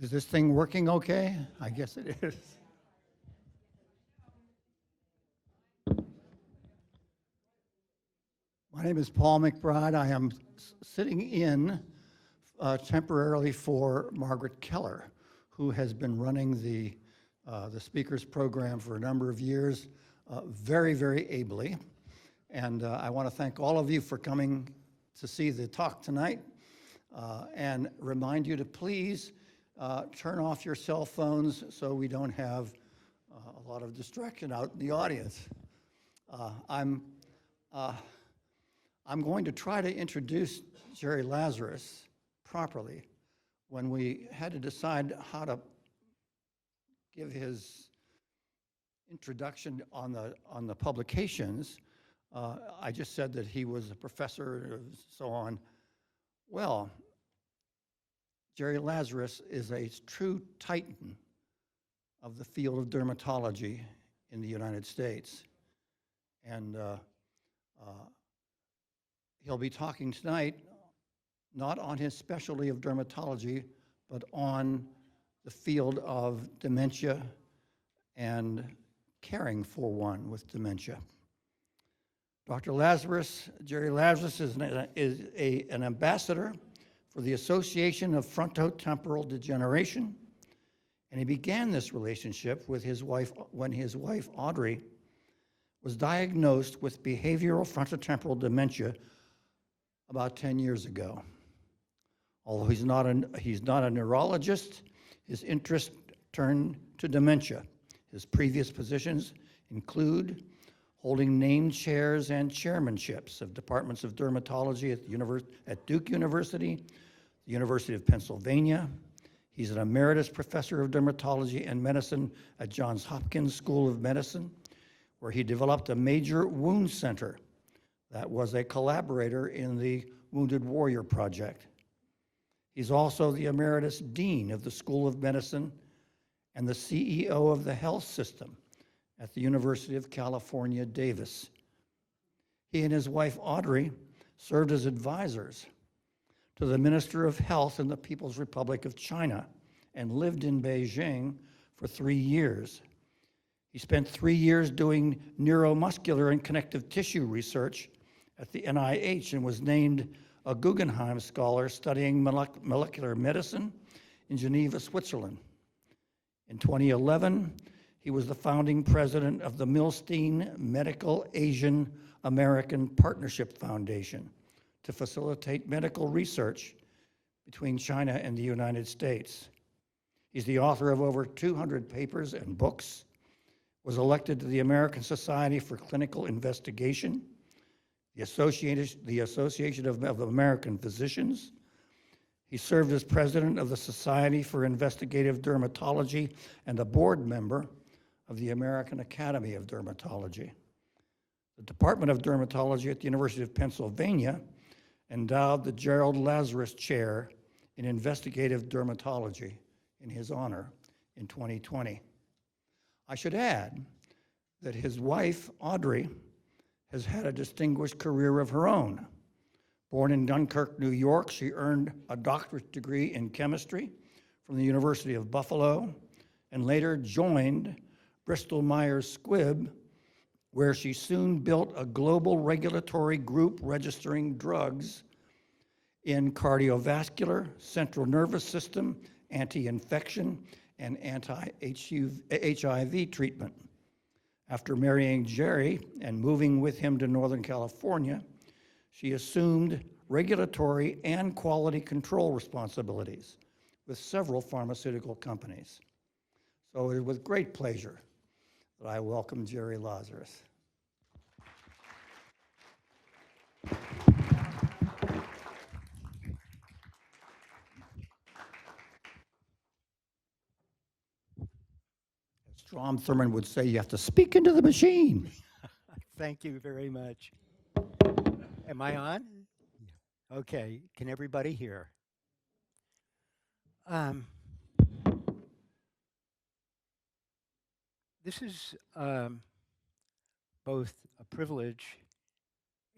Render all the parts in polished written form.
Is this thing working okay? I guess it is. My name is Paul McBride. I am sitting in temporarily for Margaret Keller, who has been running the speakers program for a number of years, very, very ably. And I want to thank all of you for coming to see the talk tonight, and remind you to please turn off your cell phones so we don't have a lot of distraction out in the audience. I'm going to try to introduce Jerry Lazarus properly. When we had to decide how to give his introduction on the publications, I just said that he was a professor and so on. Well, Jerry Lazarus is a true titan of the field of dermatology in the United States. And he'll be talking tonight not on his specialty of dermatology, but on the field of dementia and caring for one with dementia. Dr. Lazarus, Jerry Lazarus, is an ambassador for the Association of Frontotemporal Degeneration, and he began this relationship with his wife when his wife, Audrey, was diagnosed with behavioral frontotemporal dementia about 10 years ago. Although he's not a neurologist, his interest turned to dementia. His previous positions include holding named chairs and chairmanships of departments of dermatology at Duke University, the University of Pennsylvania. He's an emeritus professor of dermatology and medicine at Johns Hopkins School of Medicine, where he developed a major wound center that was a collaborator in the Wounded Warrior Project. He's also the emeritus dean of the School of Medicine and the CEO of the health system at the University of California, Davis. He and his wife, Audrey, served as advisors to the Minister of Health in the People's Republic of China and lived in Beijing for 3 years. He spent 3 years doing neuromuscular and connective tissue research at the NIH and was named a Guggenheim Scholar studying molecular medicine in Geneva, Switzerland. In 2011, he was the founding president of the Milstein Medical Asian American Partnership Foundation to facilitate medical research between China and the United States. He's the author of over 200 papers and books, was elected to the American Society for Clinical Investigation, the Association of American Physicians. He served as president of the Society for Investigative Dermatology and a board member of the American Academy of Dermatology. The Department of Dermatology at the University of Pennsylvania endowed the Gerald Lazarus Chair in Investigative Dermatology in his honor in 2020. I should add that his wife, Audrey, has had a distinguished career of her own. Born in Dunkirk, New York, she earned a doctorate degree in chemistry from the University of Buffalo and later joined Bristol Myers Squibb, where she soon built a global regulatory group registering drugs in cardiovascular, central nervous system, anti-infection, and anti-HIV treatment. After marrying Jerry and moving with him to Northern California, she assumed regulatory and quality control responsibilities with several pharmaceutical companies. So it is with great pleasure that I welcome Jerry Lazarus. Strom Thurmond would say, you have to speak into the machine. Thank you very much. Am I on? Okay, can everybody hear? This is both a privilege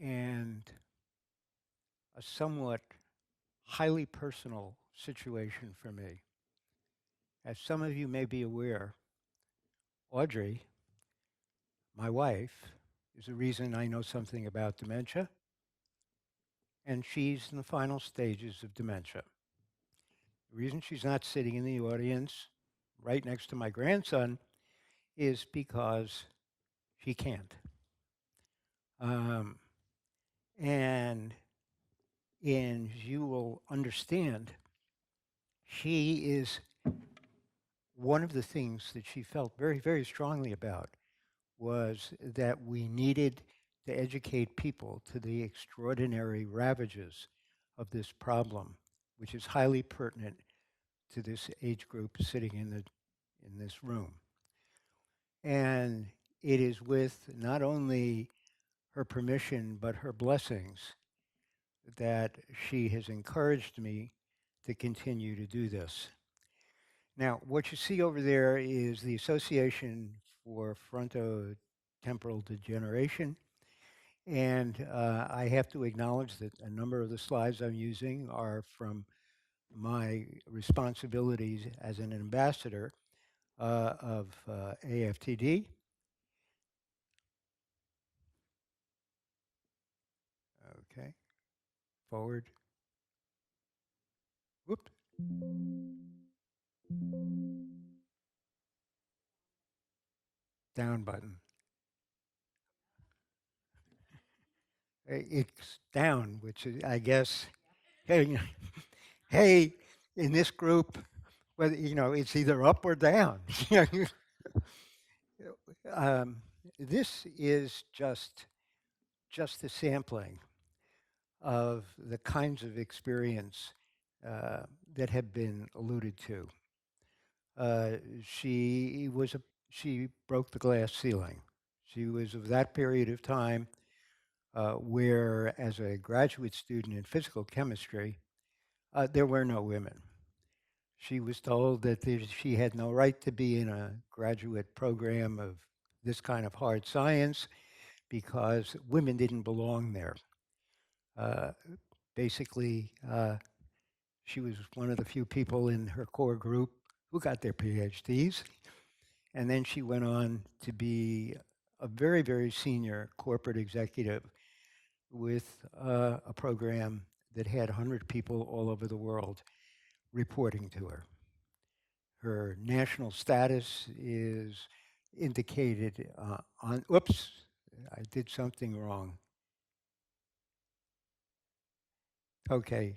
and a somewhat highly personal situation for me. As some of you may be aware, Audrey, my wife, is the reason I know something about dementia, and she's in the final stages of dementia. The reason she's not sitting in the audience right next to my grandson is because she can't. Um, and you will understand, she is one of the things that she felt very, very strongly about was that we needed to educate people to the extraordinary ravages of this problem, which is highly pertinent to this age group sitting in this room. And it is with not only her permission, but her blessings that she has encouraged me to continue to do this. Now, what you see over there is the Association for Frontotemporal Degeneration. And I have to acknowledge that a number of the slides I'm using are from my responsibilities as an ambassador of AFTD. Okay, forward. Whoop. Down button. It's down, which is, I guess, hey, hey, in this group, whether it's either up or down. um, this is just a sampling of the kinds of experience that have been alluded to. Uh, she was a she broke the glass ceiling. She was of that period of time where, as a graduate student in physical chemistry, there were no women. She was told that she had no right to be in a graduate program of this kind of hard science because women didn't belong there. Uh, basically, she was one of the few people in her core group who got their PhDs. And then she went on to be a very, very senior corporate executive with a program that had 100 people all over the world reporting to her. Her national status is indicated on, oops, I did something wrong. Okay.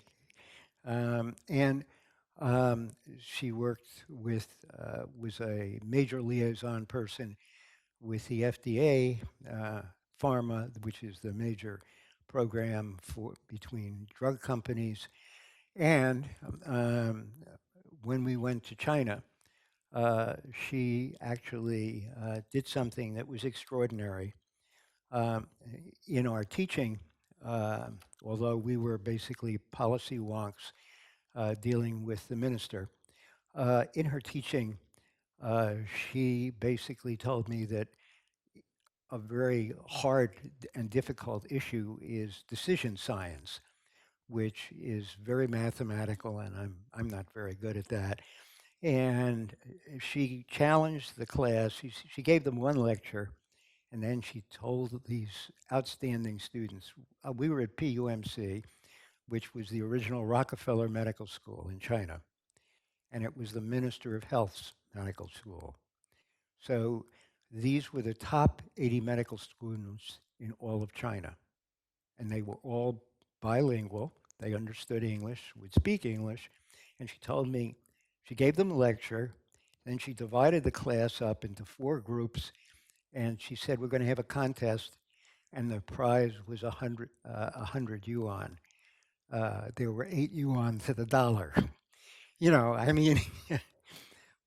And she worked with, was a major liaison person with the FDA, pharma, which is the major program for between drug companies. And when we went to China, she actually did something that was extraordinary. Um, in our teaching, uh, although we were basically policy wonks dealing with the minister, in her teaching, she basically told me that a very hard and difficult issue is decision science, which is very mathematical, and I'm not very good at that. And she challenged the class. She gave them one lecture, and then she told these outstanding students. We were at PUMC, which was the original Rockefeller Medical School in China, and it was the Minister of Health's medical school. So these were the top 80 medical students in all of China, and they were all bilingual. They understood English, would speak English, and she told me, she gave them a lecture, then she divided the class up into 4 groups, and she said, we're going to have a contest, and the prize was 100 yuan. There were 8 yuan to the dollar. I mean,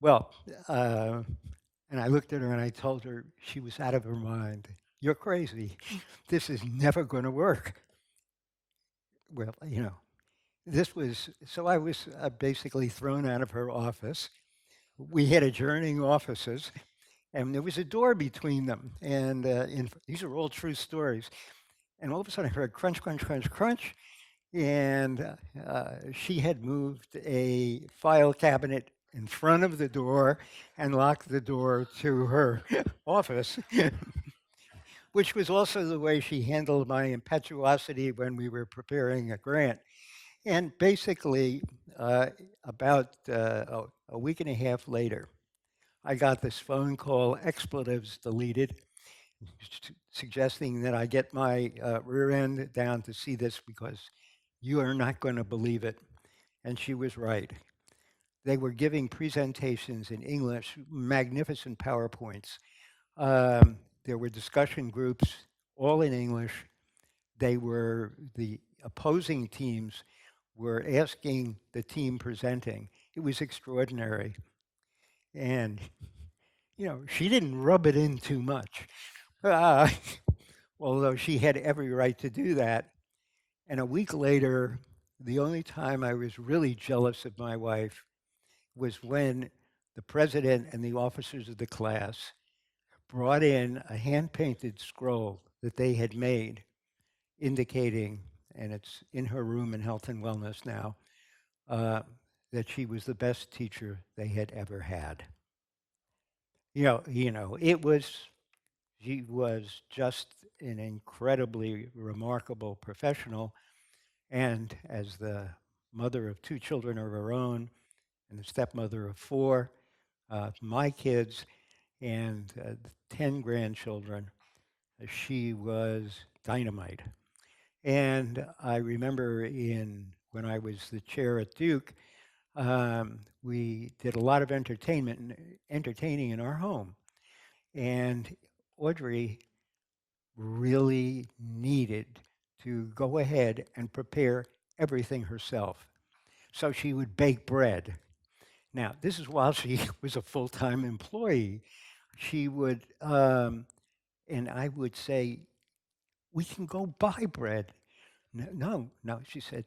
well, and I looked at her and I told her she was out of her mind. You're crazy. This is never going to work. Well, this was, so I was basically thrown out of her office. We had adjourning offices, and there was a door between them. And these are all true stories. And all of a sudden I heard crunch, crunch, crunch, crunch. And she had moved a file cabinet in front of the door and locked the door to her office, which was also the way she handled my impetuosity when we were preparing a grant. And basically, uh, about a week and a half later, I got this phone call, expletives deleted, suggesting that I get my rear end down to see this because you are not going to believe it. And she was right. They were giving presentations in English, magnificent PowerPoints. There were discussion groups, all in English. The opposing teams were asking the team presenting. It was extraordinary. And, she didn't rub it in too much, uh, although she had every right to do that. And a week later, the only time I was really jealous of my wife was when the president and the officers of the class brought in a hand painted scroll that they had made indicating, and it's in her room in health and wellness now, uh, that she was the best teacher they had ever had. It was she was just an incredibly remarkable professional, and as the mother of two children of her own and the stepmother of four, my kids and 10 grandchildren, she was dynamite. And I remember when I was the chair at Duke, we did a lot of entertaining in our home. And Audrey really needed to go ahead and prepare everything herself. So she would bake bread. Now, this is while she was a full time employee. She would, and I would say, we can go buy bread. No, no, no. She said,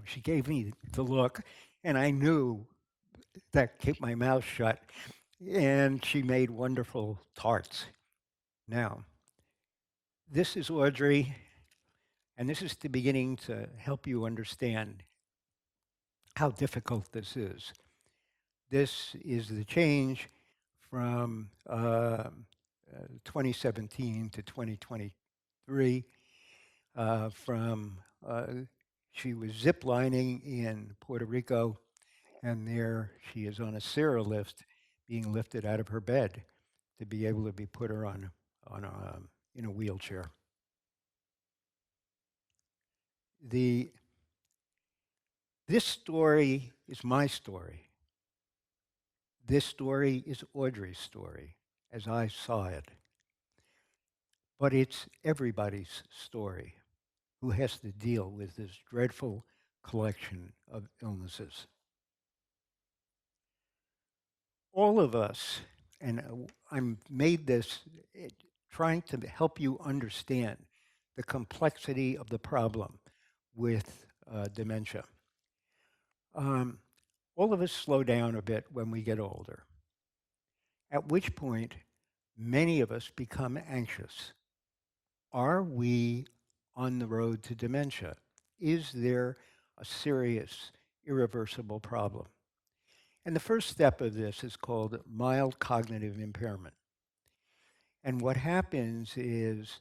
she gave me the look, and I knew that kept my mouth shut. And she made wonderful tarts. Now, this is Audrey, and this is the beginning to help you understand how difficult this is. This is the change from 2017 to 2023. From She was ziplining in Puerto Rico, and there she is on a Sarah lift, being lifted out of her bed to be able to be put her on a in a wheelchair. The This story is my story. This story is Audrey's story, as I saw it. But it's everybody's story who has to deal with this dreadful collection of illnesses. All of us, and I'm made this trying to help you understand the complexity of the problem with dementia. Um, all of us slow down a bit when we get older, at which point many of us become anxious. Are we on the road to dementia? Is there a serious, irreversible problem? And the first step of this is called mild cognitive impairment. And what happens is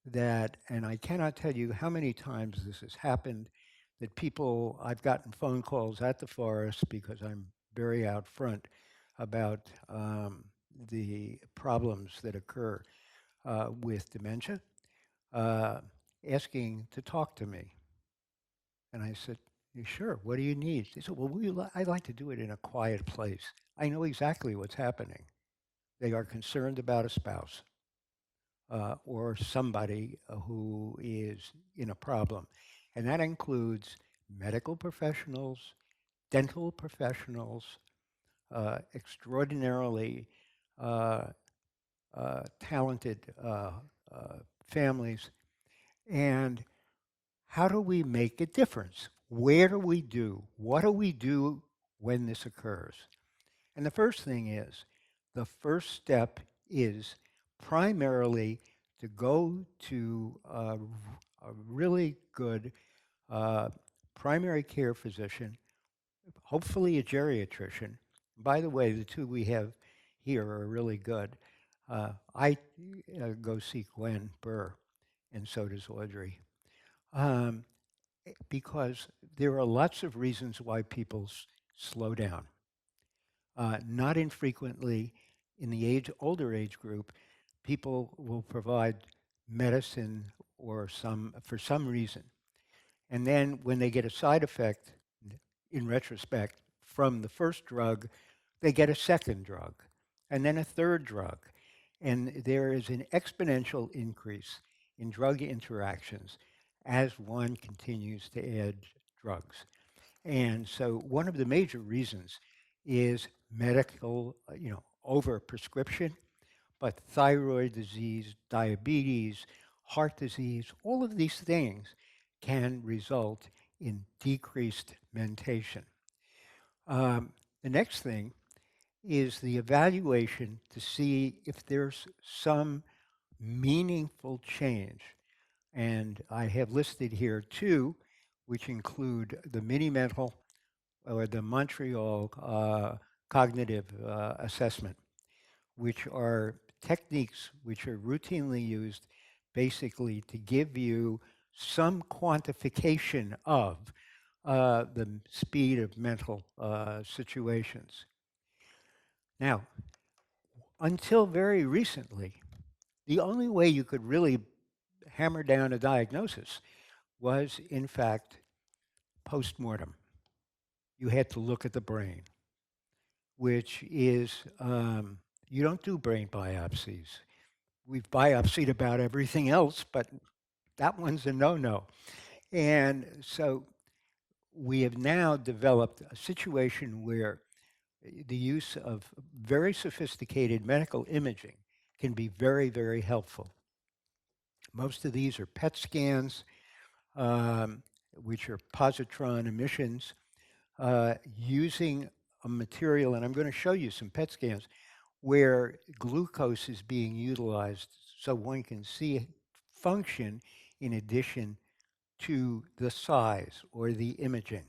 that, and I cannot tell you how many times this has happened, that I've gotten phone calls at the forest because I'm very out front about the problems that occur with dementia, uh, asking to talk to me. And I said, "Yeah, sure, what do you need?" They said, "Well, I'd like to do it in a quiet place." I know exactly what's happening. They are concerned about a spouse or somebody who is in a problem. And that includes medical professionals, dental professionals, extraordinarily uh, talented families. And how do we make a difference? Where do we do? What do we do when this occurs? And the first thing is, the first step is primarily to go to a really good primary care physician, hopefully a geriatrician, By the way, the two we have here are really good. I go see Gwen Burr, and so does Audrey, um, because there are lots of reasons why people slow down. Not infrequently, in the older age group, people will provide medicine or for some reason, and then when they get a side effect, in retrospect, from the first drug, they get a second drug, and then a third drug. And there is an exponential increase in drug interactions as one continues to add drugs. And so one of the major reasons is medical, overprescription, but thyroid disease, diabetes, heart disease, all of these things can result in decreased mentation. The next thing is the evaluation to see if there's some meaningful change. And I have listed here two, which include the mini mental or the Montreal cognitive assessment, which are techniques which are routinely used basically to give you some quantification of the speed of mental situations. Now, until very recently, the only way you could really hammer down a diagnosis was, in fact, post-mortem. You had to look at the brain, which is, you don't do brain biopsies. We've biopsied about everything else, but that one's a no-no. And so we have now developed a situation where the use of very sophisticated medical imaging can be very, very helpful. Most of these are PET scans, um, which are positron emissions, using a material, and I'm going to show you some PET scans, where glucose is being utilized so one can see function in addition to the size or the imaging.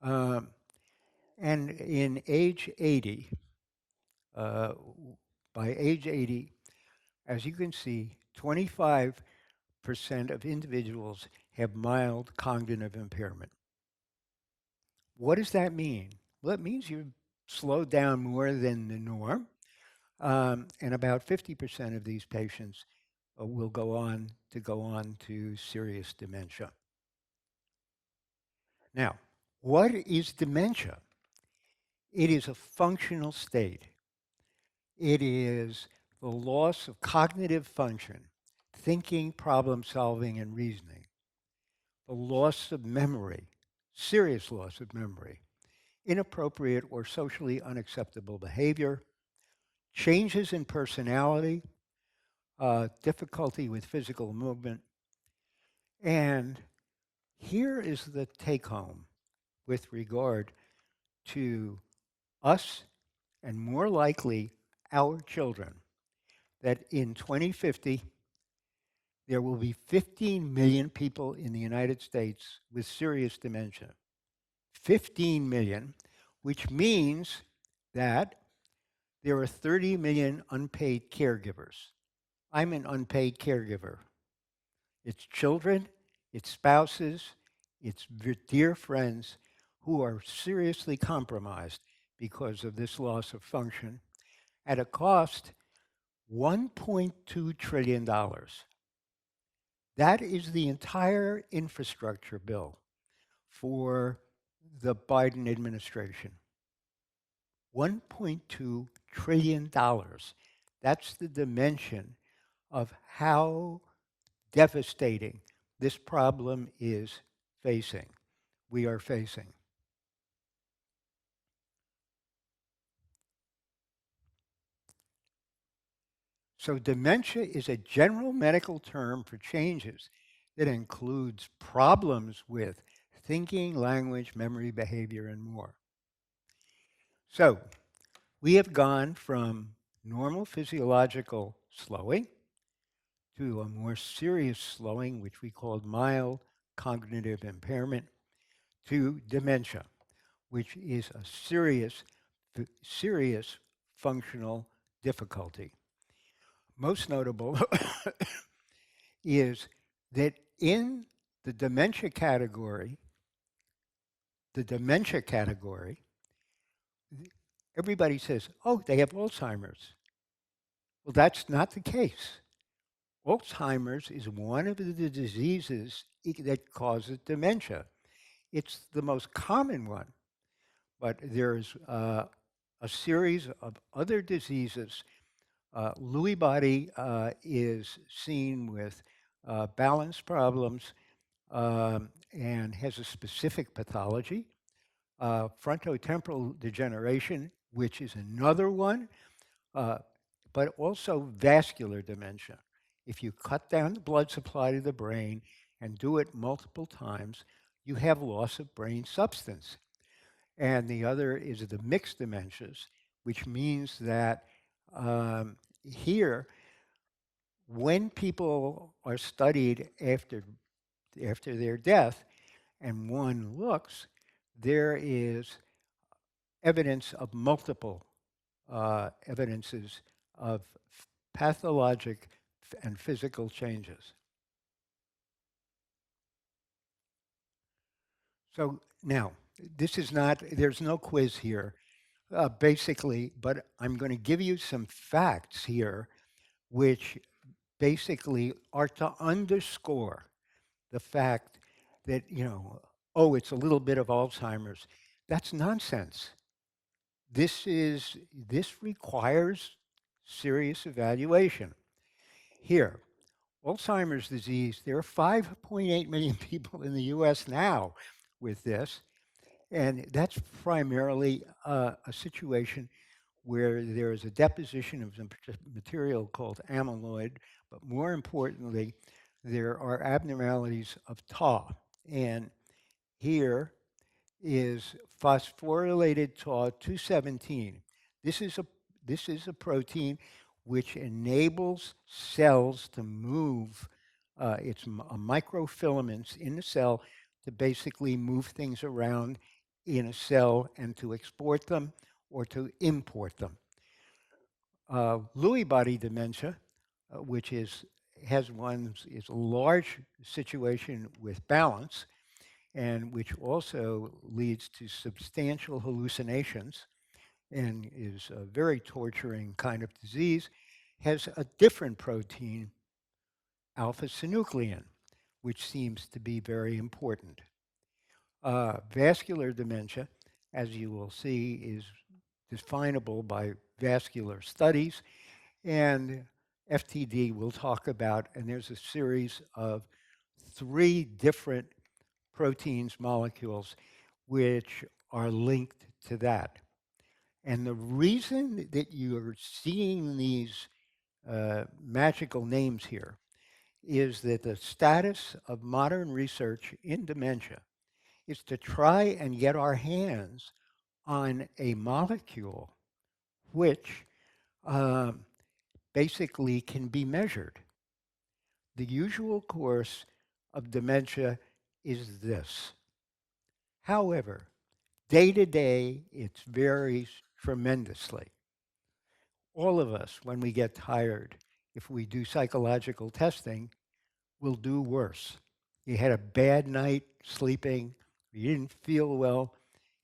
Um, and in age 80, uh, by age 80, as you can see, 25% of individuals have mild cognitive impairment. What does that mean? Well, it means you've slowed down more than the norm, and about 50% of these patients will go on to serious dementia. Now, what is dementia? It is a functional state. It is the loss of cognitive function, thinking, problem solving, and reasoning, the loss of memory, serious loss of memory, inappropriate or socially unacceptable behavior, changes in personality, difficulty with physical movement. And here is the take home with regard to us and more likely our children, that in 2050, there will be 15 million people in the United States with serious dementia. 15 million, which means that there are 30 million unpaid caregivers. I'm an unpaid caregiver. It's children, it's spouses, it's dear friends who are seriously compromised because of this loss of function at a cost $1.2 trillion. That is the entire infrastructure bill for the Biden administration. $1.2 trillion. That's the dimension of how devastating this problem is facing, we are facing. So dementia is a general medical term for changes that includes problems with thinking, language, memory, behavior, and more. So we have gone from normal physiological slowing to a more serious slowing, which we called mild cognitive impairment, to dementia, which is a serious serious functional difficulty. Most notable is that in the dementia category, the dementia category, everybody says, oh, they have Alzheimer's. Well, that's not the case. Alzheimer's is one of the diseases that causes dementia. It's the most common one, but there's a series of other diseases. Lewy body is seen with balance problems and has a specific pathology. Frontotemporal degeneration, which is another one, uh, but also vascular dementia. If you cut down the blood supply to the brain and do it multiple times, you have loss of brain substance. And the other is the mixed dementias, which means that here, when people are studied after their death, and one looks, there is evidence of multiple evidences of pathologic and physical changes. So now, this is not, there's no quiz here, basically, but I'm going to give you some facts here, which basically are to underscore the fact that, oh, it's a little bit of Alzheimer's. That's nonsense. This requires serious evaluation. Here, Alzheimer's disease, there are 5.8 million people in the US now with this, and that's primarily a situation where there is a deposition of some material called amyloid, but more importantly, there are abnormalities of tau. And here is phosphorylated tau 217. This is a this is a protein which enables cells to move. It's a microfilaments in the cell to basically move things around in a cell and to export them or to import them. Lewy body dementia, which is a large situation with balance, and which also leads to substantial hallucinations and is a very torturing kind of disease, has a different protein, alpha synuclein, which seems to be very important. Vascular dementia, as you will see, is definable by vascular studies, and FTD we'll talk about, and there's a series of 3 different proteins, molecules, which are linked to that. And the reason that you're seeing these magical names here is that the status of modern research in dementia is to try and get our hands on a molecule which um, basically can be measured. The usual course of dementia is this. However, day to day, it varies tremendously. All of us, when we get tired, if we do psychological testing, will do worse. You had a bad night sleeping, you didn't feel well.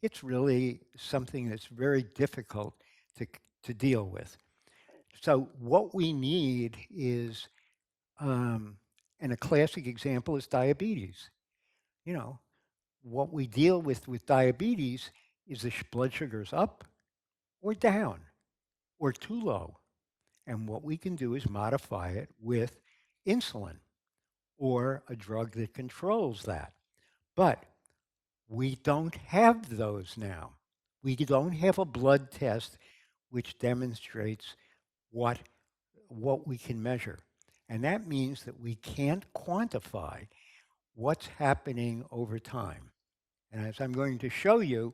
It's really something that's very difficult to deal with. So, what we need is, and a classic example is diabetes. You know, what we deal with diabetes is the blood sugars up or down or too low. And what we can do is modify it with insulin or a drug that controls that. But we don't have those now. We don't have a blood test which demonstrates what, what we can measure. And that means that we can't quantify what's happening over time. And as I'm going to show you,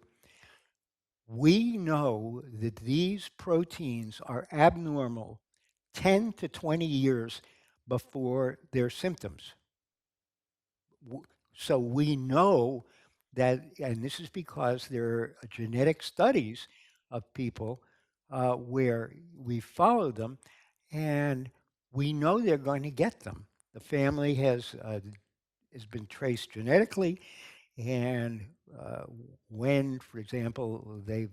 we know that these proteins are abnormal 10 to 20 years before their symptoms. So we know that, and this is because there are genetic studies of people where we follow them and we know they're going to get them. The family has been traced genetically, and uh, when, for example, they've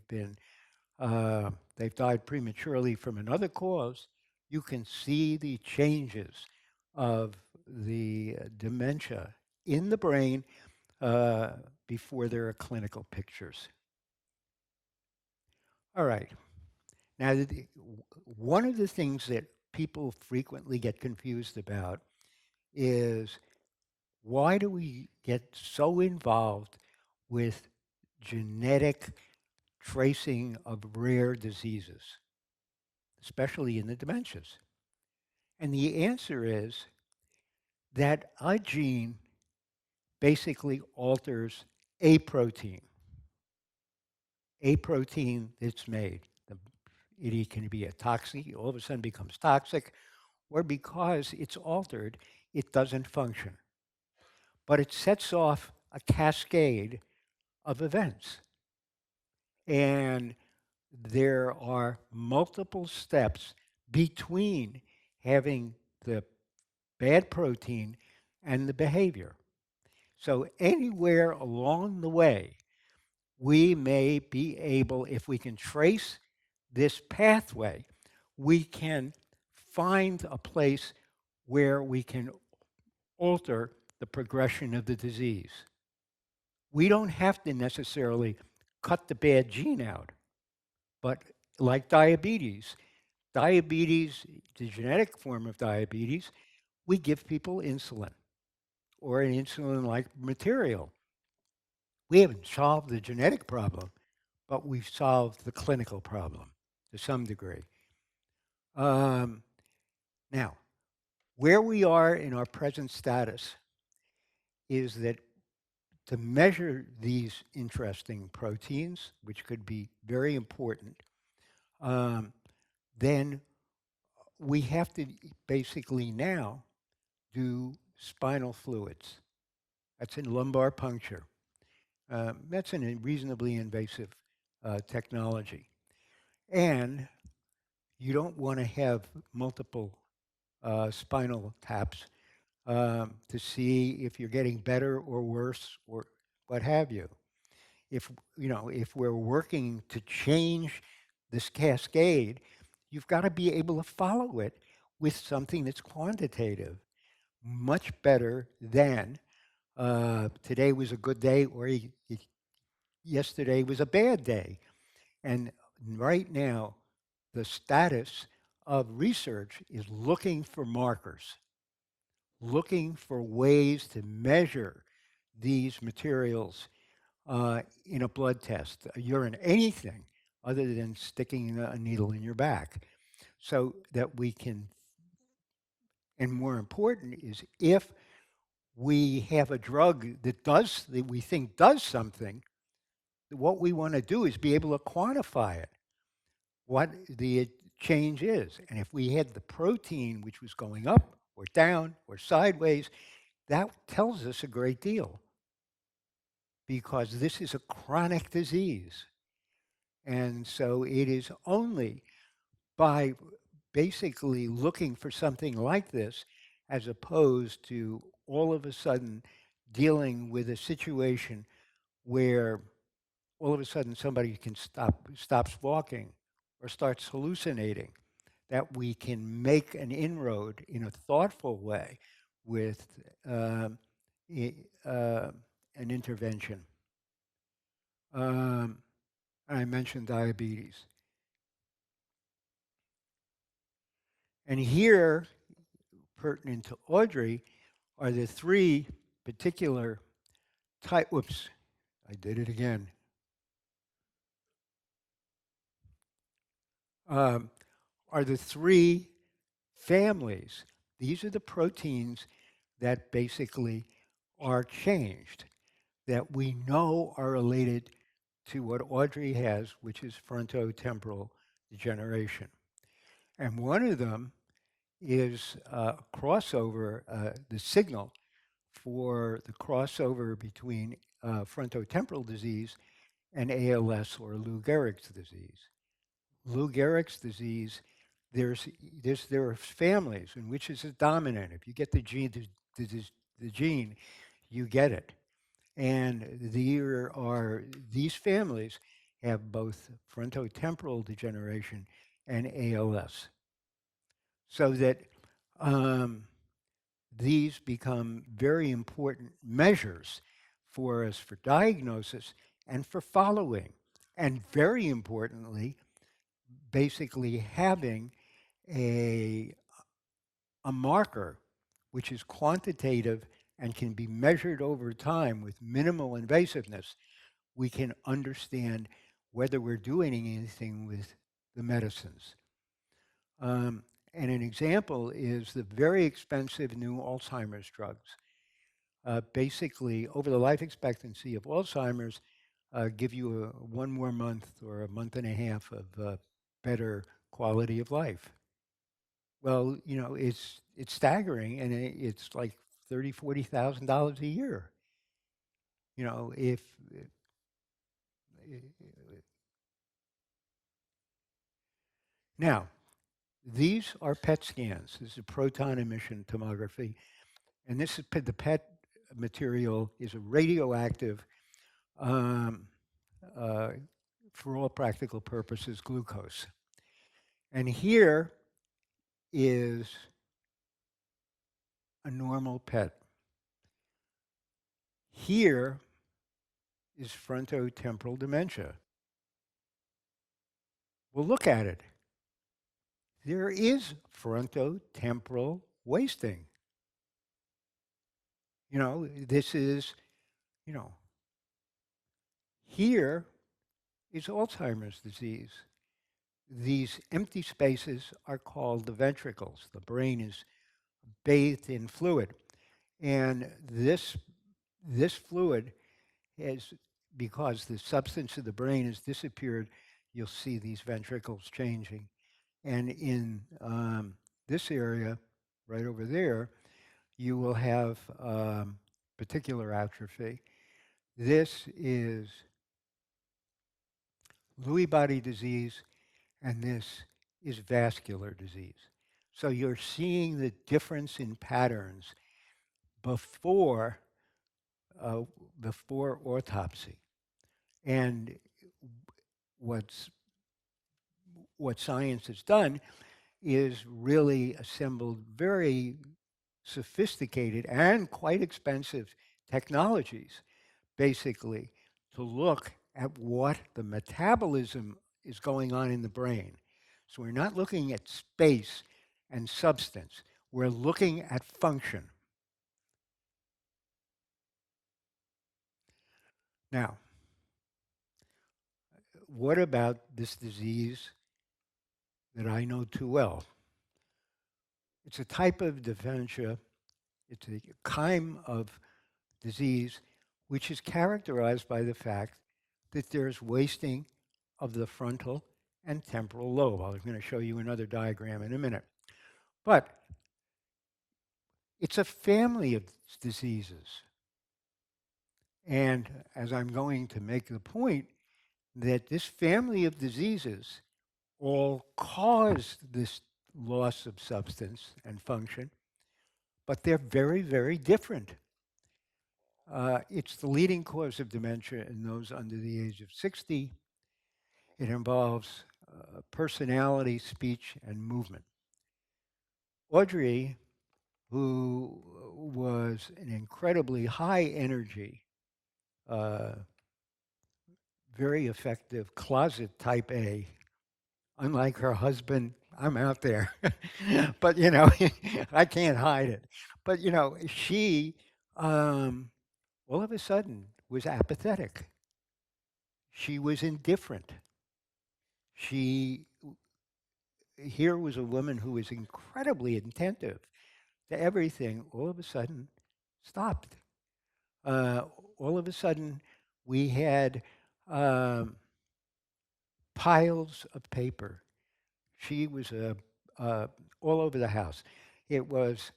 died prematurely from another cause, you can see the changes of the dementia in the brain uh, before there are clinical pictures. All right. Now, one of the things that people frequently get confused about is why do we get so involved with genetic tracing of rare diseases, especially in the dementias? And the answer is that a gene basically alters a protein, that's made. It can be a toxic, all of a sudden becomes toxic, or because it's altered, it doesn't function. But it sets off a cascade of events. And there are multiple steps between having the bad protein and the behavior. So, anywhere along the way, we may be able, if we can trace this pathway, we can find a place where we can alter the progression of the disease. We don't have to necessarily cut the bad gene out, but like diabetes, the genetic form of diabetes, we give people insulin or an insulin like material. We haven't solved the genetic problem, but we've solved the clinical problem to some degree. Um, Now, where we are in our present status is that to measure these interesting proteins, which could be very important, um, then we have to basically now do spinal fluids. That's in lumbar puncture. That's a reasonably invasive technology. And you don't want to have multiple spinal taps to see if you're getting better or worse or what have you. If we're working to change this cascade, you've got to be able to follow it with something that's quantitative, much better than today was a good day or yesterday was a bad day. And right now, the status of research is looking for markers, looking for ways to measure these materials in a blood test, a urine, anything other than sticking a needle in your back, so that we can, and more important is if we have a drug that we think does something, what we want to do is be able to quantify it, what the change is. And if we had the protein which was going up or down or sideways, that tells us a great deal because this is a chronic disease. And so it is only by basically looking for something like this, as opposed to all of a sudden dealing with a situation where all of a sudden somebody can stops walking or starts hallucinating, that we can make an inroad in a thoughtful way with um, an intervention. Um, I mentioned diabetes. And here, pertinent to Audrey, are the three particular type. Whoops, I did it again. Um, are the three families. These are the proteins that basically are changed, that we know are related to what Audrey has, which is frontotemporal degeneration. And one of them is crossover, the signal for the crossover between frontotemporal disease and ALS or Lou Gehrig's disease. Lou Gehrig's disease, there's, there are families in which it's dominant. If you get the gene, you get it. And these families have both frontotemporal degeneration and ALS. So that um, these become very important measures for us for diagnosis and for following. And very importantly, basically having a, a marker which is quantitative and can be measured over time with minimal invasiveness, we can understand whether we're doing anything with the medicines. Um, and an example is the very expensive new Alzheimer's drugs. Basically, over the life expectancy of Alzheimer's, give you one more month or a month and a half of better quality of life. Well, you know, it's staggering, and it's like $30,000-$40,000 a year. You know, if now these are PET scans. This is proton emission tomography, and this is the PET material is a radioactive, um, uh, for all practical purposes, glucose. And here is a normal PET. Here is frontotemporal dementia. Well, look at it. There is frontotemporal wasting. You know, this is, you know, here is Alzheimer's disease. These empty spaces are called the ventricles. The brain is bathed in fluid. And this fluid has, because the substance of the brain has disappeared, you'll see these ventricles changing. And in this area, right over there, you will have particular atrophy. This is Lewy body disease, and this is vascular disease. So you're seeing the difference in patterns before uh, before autopsy. And what's what science has done is really assembled very sophisticated and quite expensive technologies, basically, to look at what the metabolism is going on in the brain. So we're not looking at space and substance, we're looking at function. Now, what about this disease that I know too well? It's a type of dementia, it's a kind of disease which is characterized by the fact that there's wasting of the frontal and temporal lobe. I'm going to show you another diagram in a minute. But it's a family of diseases. And as I'm going to make the point, that this family of diseases all cause this loss of substance and function, but they're very, very different. It's the leading cause of dementia in those under the age of 60. It involves personality, speech, and movement. Audrey, who was an incredibly high energy, uh, very effective closet type A, unlike her husband, I'm out there. But, you know, I can't hide it. But, you know, she all of a sudden was apathetic. She was indifferent. She Here was a woman who was incredibly attentive to everything, all of a sudden stopped. Uh, all of a sudden, we had um, piles of paper. She was all over the house. It was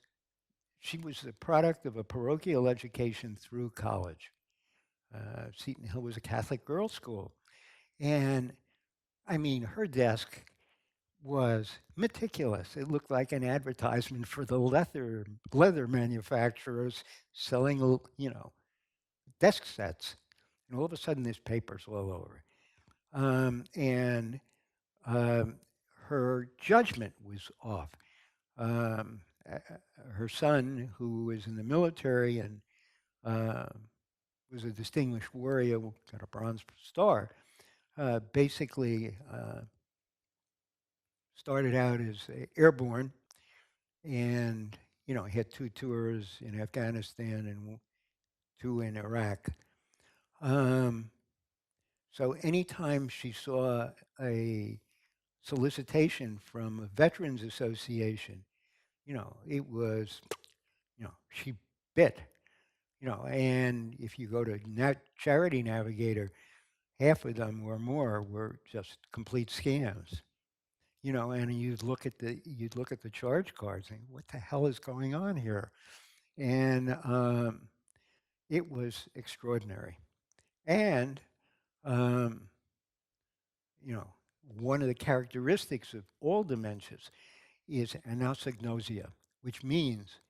She was the product of a parochial education through college. Seton Hill was a Catholic girls' school. And I mean, her desk was meticulous. It looked like an advertisement for the leather manufacturers selling, desk sets. And all of a sudden, there's papers all over. And um, her judgment was off. Um, Her son, who was in the military and uh, was a distinguished warrior, got a Bronze Star, basically started out as airborne, and he had 2 tours in Afghanistan and 2 in Iraq. Um, so anytime she saw a solicitation from a veterans association, it was, she bit, and if you go to Charity Navigator, half of them or more were just complete scams. And you'd look at the charge cards and what the hell is going on here? And it was extraordinary. And um, you know, one of the characteristics of all dementias is anosognosia, which means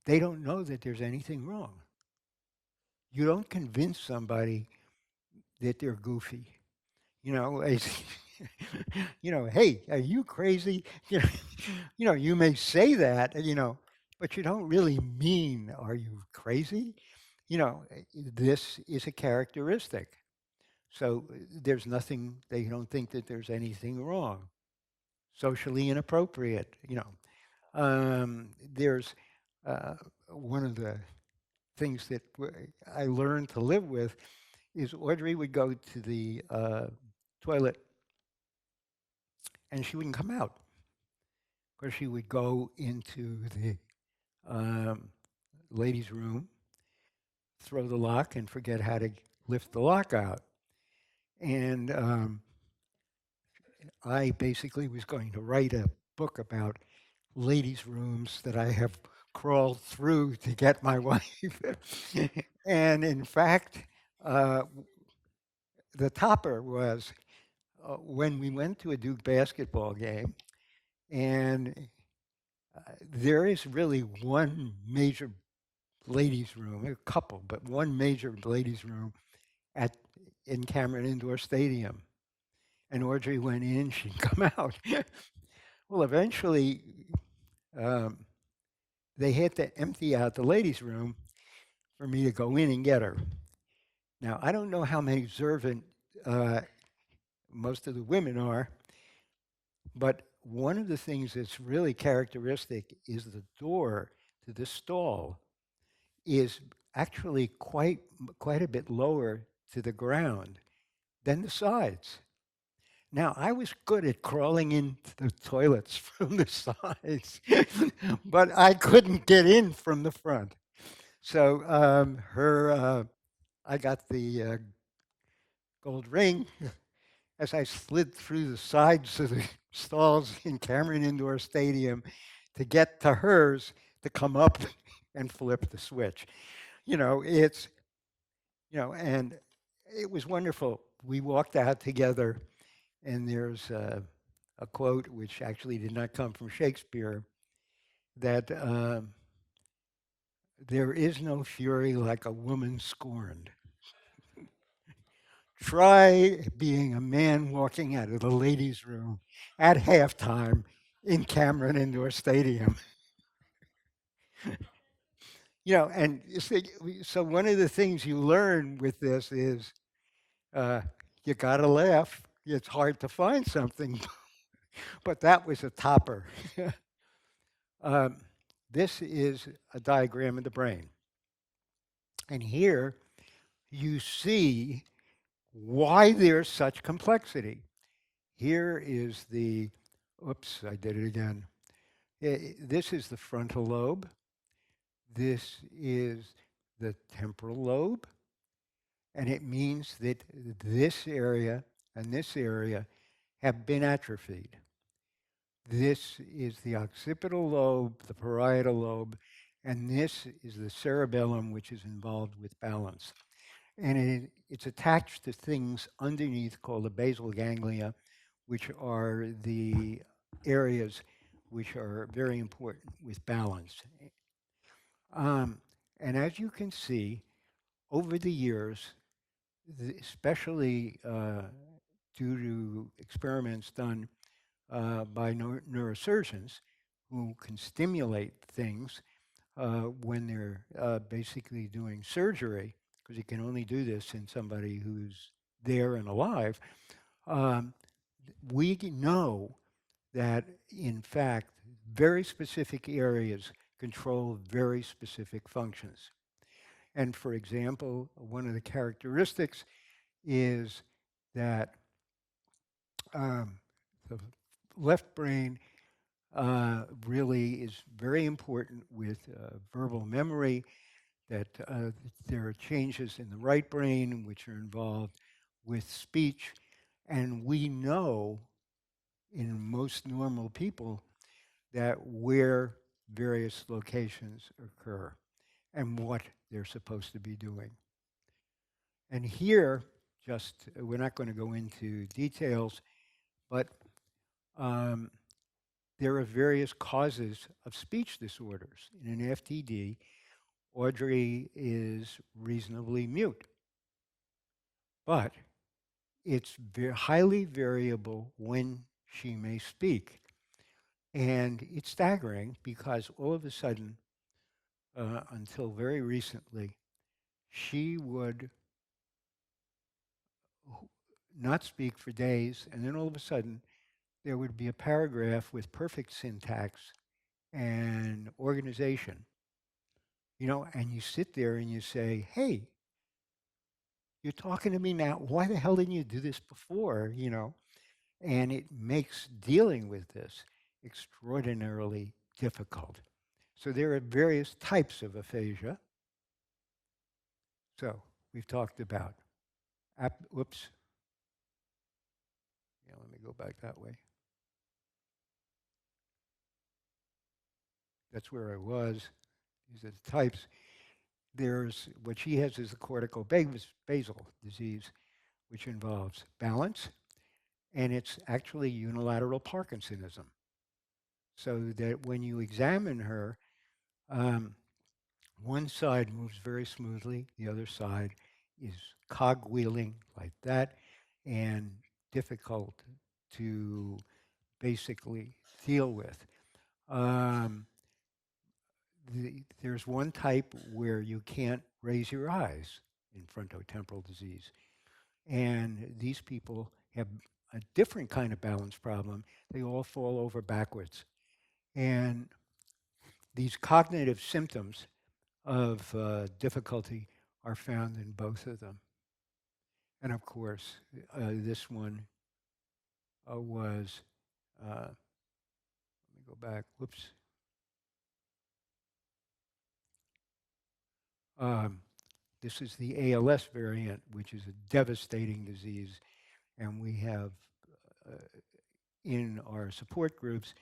they don't know that there's anything wrong. You don't convince somebody that they're goofy. As, hey, are you crazy? You may say that, but you don't really mean, are you crazy? This is a characteristic. So there's nothing, they don't think that there's anything wrong. Socially inappropriate, There's one of the things that I learned to live with is Audrey would go to the toilet and she wouldn't come out because she would go into the um, ladies' room, throw the lock, and forget how to lift the lock out. And I basically was going to write a book about ladies' rooms that I have crawled through to get my wife. And in fact, uh, the topper was when we went to a Duke basketball game, and there is really one major ladies' room, a couple, but one major ladies' room at in Cameron Indoor Stadium. And Audrey went in, she'd come out. Well, eventually, um, they had to empty out the ladies' room for me to go in and get her. Now, I don't know how many observant uh, most of the women are, but one of the things that's really characteristic is the door to the stall is actually quite a bit lower to the ground than the sides. Now, I was good at crawling into the toilets from the sides, but I couldn't get in from the front. So I got the gold ring as I slid through the sides of the stalls in Cameron Indoor Stadium to get to hers to come up and flip the switch. It's and it was wonderful. We walked out together, and there's a quote which actually did not come from Shakespeare that there is no fury like a woman scorned. Try being a man walking out of the ladies' room at halftime in Cameron Indoor Stadium. And so one of the things you learn with this is you got to laugh. It's hard to find something, but that was a topper. um, this is a diagram of the brain. And here you see why there's such complexity. Here is the, oops, I did it again. This is the frontal lobe. This is the temporal lobe. And it means that this area and this area have been atrophied. This is the occipital lobe, the parietal lobe, and this is the cerebellum, which is involved with balance. And it's attached to things underneath called the basal ganglia, which are the areas which are very important with balance. Um, and as you can see, over the years, especially due to experiments done by neurosurgeons who can stimulate things when they're basically doing surgery, because you can only do this in somebody who's there and alive. Um, we know that, in fact, very specific areas control very specific functions. And for example, one of the characteristics is that um, the left brain really is very important with verbal memory, that there are changes in the right brain which are involved with speech. And we know in most normal people that where various locations occur and what they're supposed to be doing. And here, just we're not going to go into details, but um, there are various causes of speech disorders. In an FTD, Audrey is reasonably mute, but it's highly variable when she may speak. And it's staggering because all of a sudden, until very recently, she would not speak for days, and then all of a sudden, there would be a paragraph with perfect syntax and organization, and you sit there and you say, hey, you're talking to me now. Why the hell didn't you do this before? And it makes dealing with this extraordinarily difficult. So there are various types of aphasia. So we've talked about, whoops. Yeah, let me go back that way. That's where I was. These are the types. There's what she has is the cortico-basal disease, which involves balance, and it's actually unilateral Parkinsonism. So that when you examine her, um, one side moves very smoothly, the other side is cogwheeling like that and difficult to basically deal with. Um, there's one type where you can't raise your eyes in frontotemporal disease. And these people have a different kind of balance problem. They all fall over backwards. And these cognitive symptoms of difficulty are found in both of them. And of course, this one was, let me go back, whoops. Um, this is the ALS variant, which is a devastating disease. And we have uh, in our support groups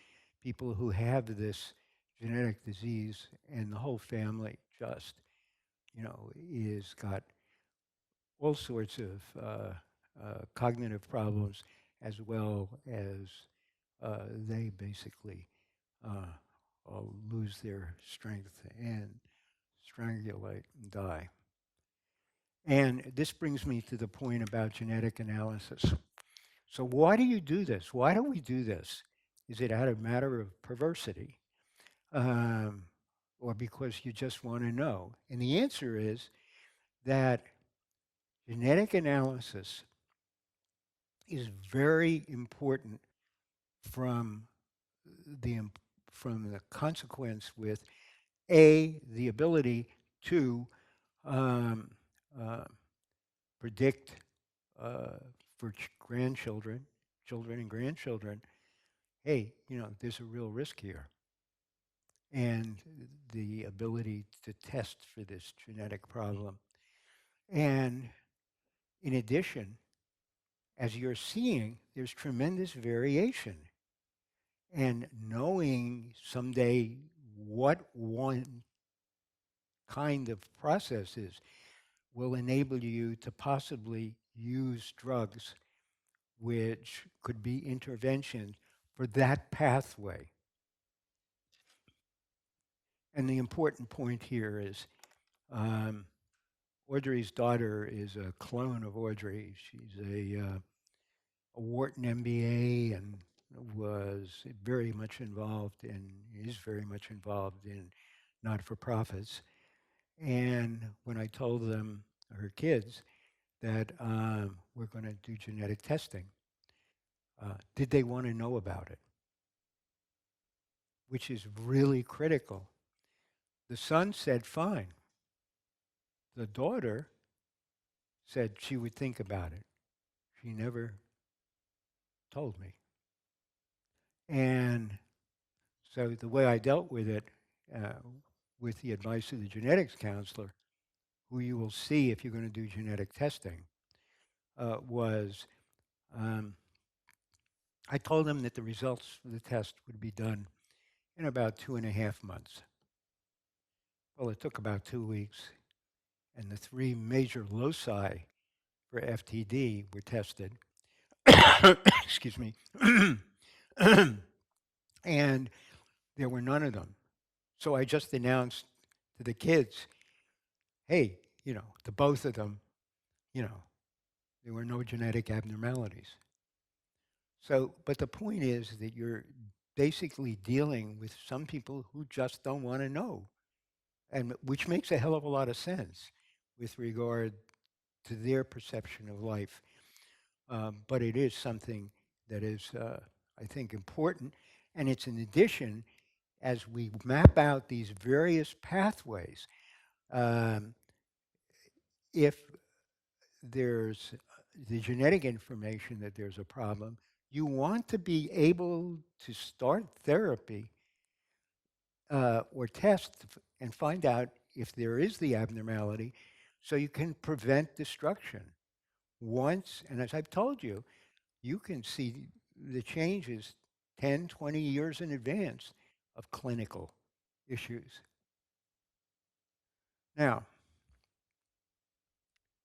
people who have this genetic disease, and the whole family just, is got all sorts of cognitive problems, as well as they basically lose their strength and strangulate and die. And this brings me to the point about genetic analysis. So why do you do this? Why do we do this? Is it out of matter of perversity? Um, or because you just want to know? And the answer is that genetic analysis is very important from the from the consequence with the ability to um, uh, predict for grandchildren, children and grandchildren. Hey, there's a real risk here, and the ability to test for this genetic problem. And in addition, as you're seeing, there's tremendous variation. And knowing someday what one kind of process is will enable you to possibly use drugs which could be intervention for that pathway. And the important point here is um, Audrey's daughter is a clone of Audrey. She's a Wharton MBA and was very much involved and is very much involved in not-for-profits. And when I told them, her kids, that we're going to do genetic testing, did they want to know about it? Which is really critical. The son said, fine. The daughter said she would think about it. She never told me. And so the way I dealt with it, uh, with the advice of the genetics counselor, who you will see if you're going to do genetic testing, was um, I told them that the results of the test would be done in about 2.5 months. Well, it took about 2 weeks, and the three major loci for FTD were tested. Excuse me. And there were none of them. So I just announced to the kids, hey, to both of them, you know, there were no genetic abnormalities. So, but the point is that you're basically dealing with some people who just don't want to know, and which makes a hell of a lot of sense with regard to their perception of life. But it is something that is, I think, important. And it's in addition, as we map out these various pathways, um, if there's the genetic information that there's a problem, you want to be able to start therapy or test and find out if there is the abnormality so you can prevent destruction. Once, and as I've told you, you can see the changes 10, 20 years in advance of clinical issues. Now,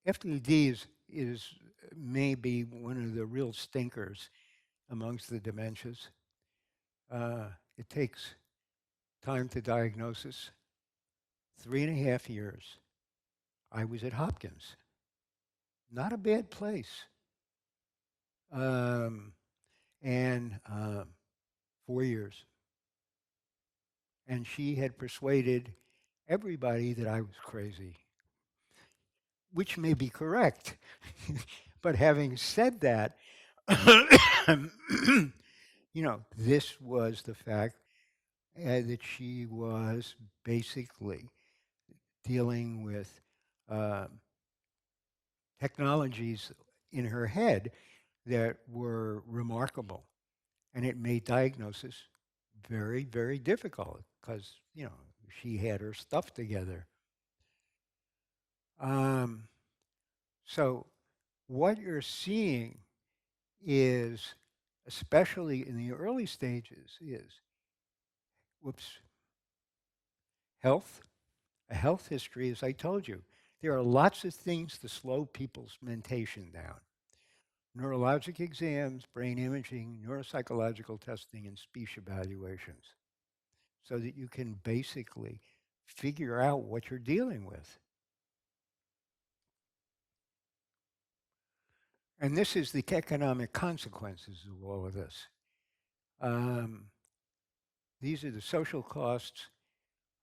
FTD is maybe one of the real stinkers amongst the dementias. It takes time to diagnosis, 3.5 years. I was at Hopkins, not a bad place. Um, and 4 years. And she had persuaded everybody that I was crazy, which may be correct. But having said that, this was the fact that she was basically dealing with uh, technologies in her head that were remarkable. And it made diagnosis very, very difficult because, she had her stuff together. Um, so what you're seeing is, especially in the early stages, is, whoops, health, a health history, as I told you. There are lots of things to slow people's mentation down. Neurologic exams, brain imaging, neuropsychological testing, and speech evaluations, so that you can basically figure out what you're dealing with. And this is the economic consequences of all of this. Um, these are the social costs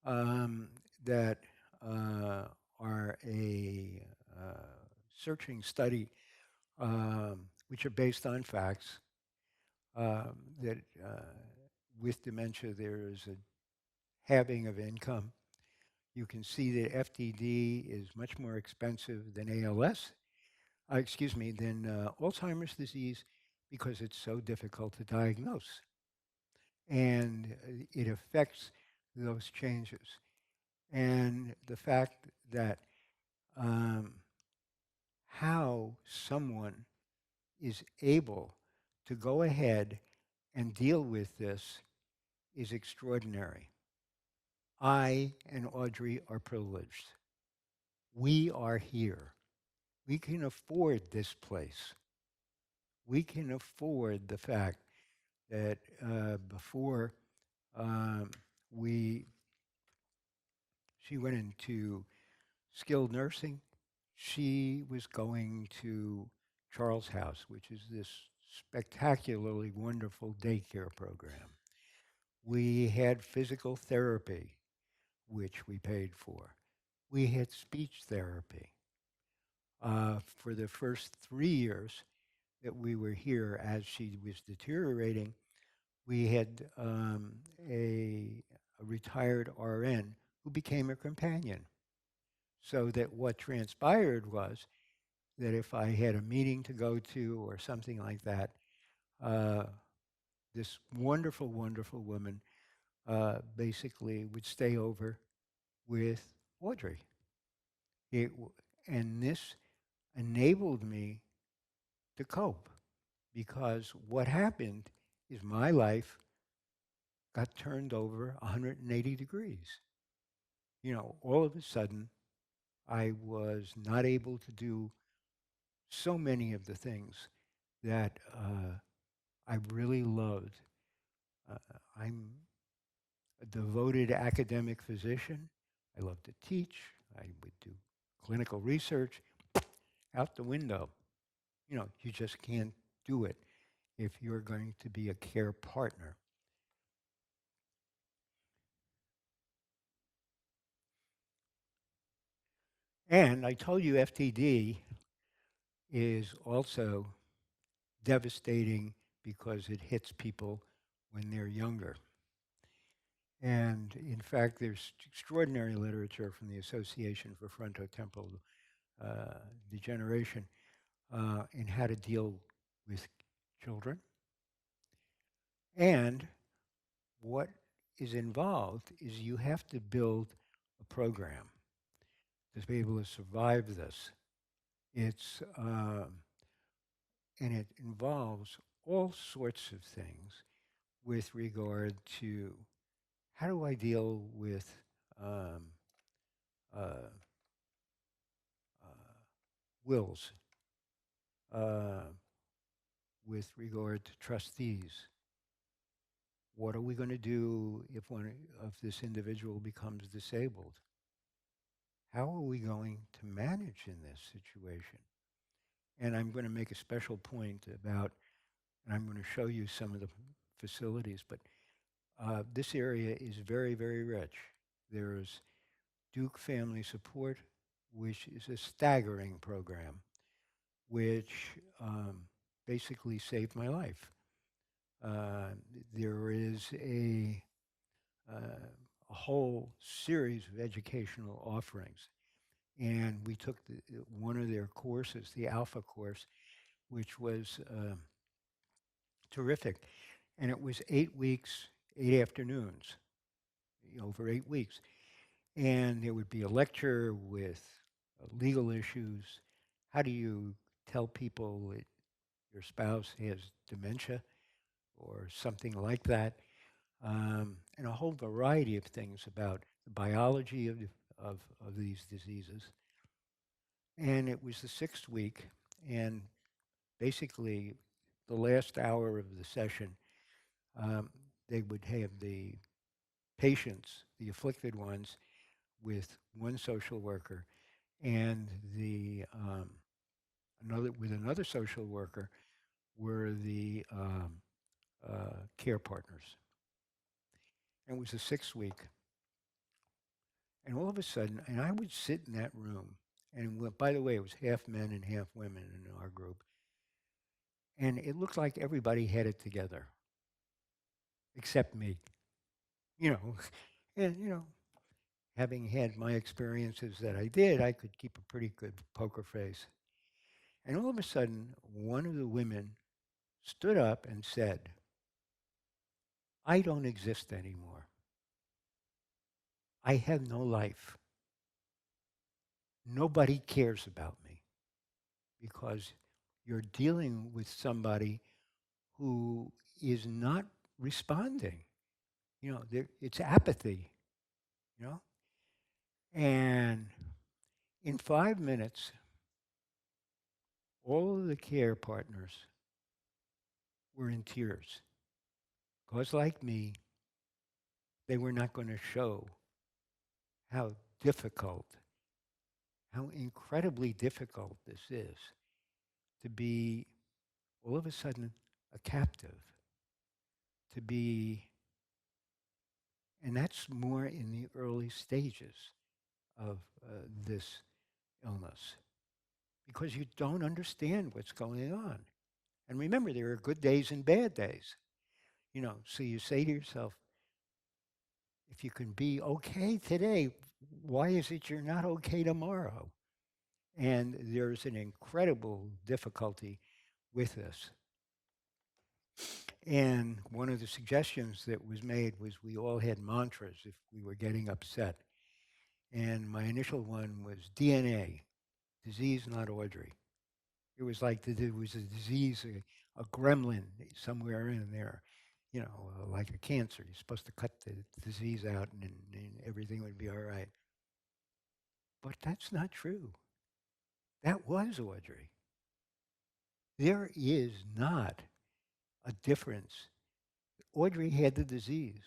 um, that are a searching study, which are based on facts, that with dementia there is a halving of income. You can see that FTD is much more expensive than ALS, than Alzheimer's disease because it's so difficult to diagnose. And it affects those changes. And the fact that um, how someone is able to go ahead and deal with this is extraordinary. I and Audrey are privileged. We are here. We can afford this place. We can afford the fact that before um, we she went into skilled nursing, she was going to Charles House, which is this spectacularly wonderful daycare program. We had physical therapy, which we paid for. We had speech therapy. For the first 3 years that we were here, as she was deteriorating, we had a retired RN who became a companion. So that what transpired was that if I had a meeting to go to or something like that, uh, this wonderful, wonderful woman basically would stay over with Audrey. And this enabled me to cope because what happened is my life got turned over 180 degrees. All of a sudden, I was not able to do so many of the things that I really loved. Uh, I'm a devoted academic physician. I love to teach. I would do clinical research out the window. You just can't do it if you're going to be a care partner. And I told you FTD is also devastating because it hits people when they're younger. And in fact, there's extraordinary literature from the Association for Frontotemporal Degeneration in how to deal with children. And what is involved is you have to build a program to be able to survive this. It's and it involves all sorts of things with regard to how do I deal with um, uh, wills, uh, with regard to trustees. What are we going to do if one of this individual becomes disabled? How are we going to manage in this situation? And I'm going to make a special point about, and I'm going to show you some of the facilities, but this area is very, very rich. There's Duke Family Support, which is a staggering program, which basically saved my life. Uh, there is a whole series of educational offerings. And we took one of their courses, the Alpha course, which was terrific. And it was 8 weeks, 8 afternoons, over 8 weeks. And there would be a lecture with legal issues. How do you tell people that your spouse has dementia or something like that? And a whole variety of things about the biology of these diseases. And it was the 6th week, and basically the last hour of the session, um, they would have the patients, the afflicted ones, with one social worker, and the another social worker were the care partners. And it was the 6th week, and all of a sudden, and I would sit in that room, and by the way, it was half men and half women in our group, and it looked like everybody had it together, except me. You know, and having had my experiences that I did, I could keep a pretty good poker face. And all of a sudden, one of the women stood up and said, "I don't exist anymore. I have no life. Nobody cares about me because you're dealing with somebody who is not responding. It's apathy, you know? And In 5 minutes, all of the care partners were in tears. Because, like me, they were not going to show how difficult, how incredibly difficult this is to be all of a sudden a captive, to be, and that's more in the early stages of this illness, because you don't understand what's going on. And remember, there are good days and bad days. So you say to yourself, if you can be okay today, why is it you're not okay tomorrow? And there's an incredible difficulty with this. And one of the suggestions that was made was we all had mantras if we were getting upset. And my initial one was DNA, disease, not Audrey. It was like there was a disease, a gremlin somewhere in there, like a cancer. You're supposed to cut the disease out and everything would be all right. But that's not true. That was Audrey. There is not a difference. Audrey had the disease.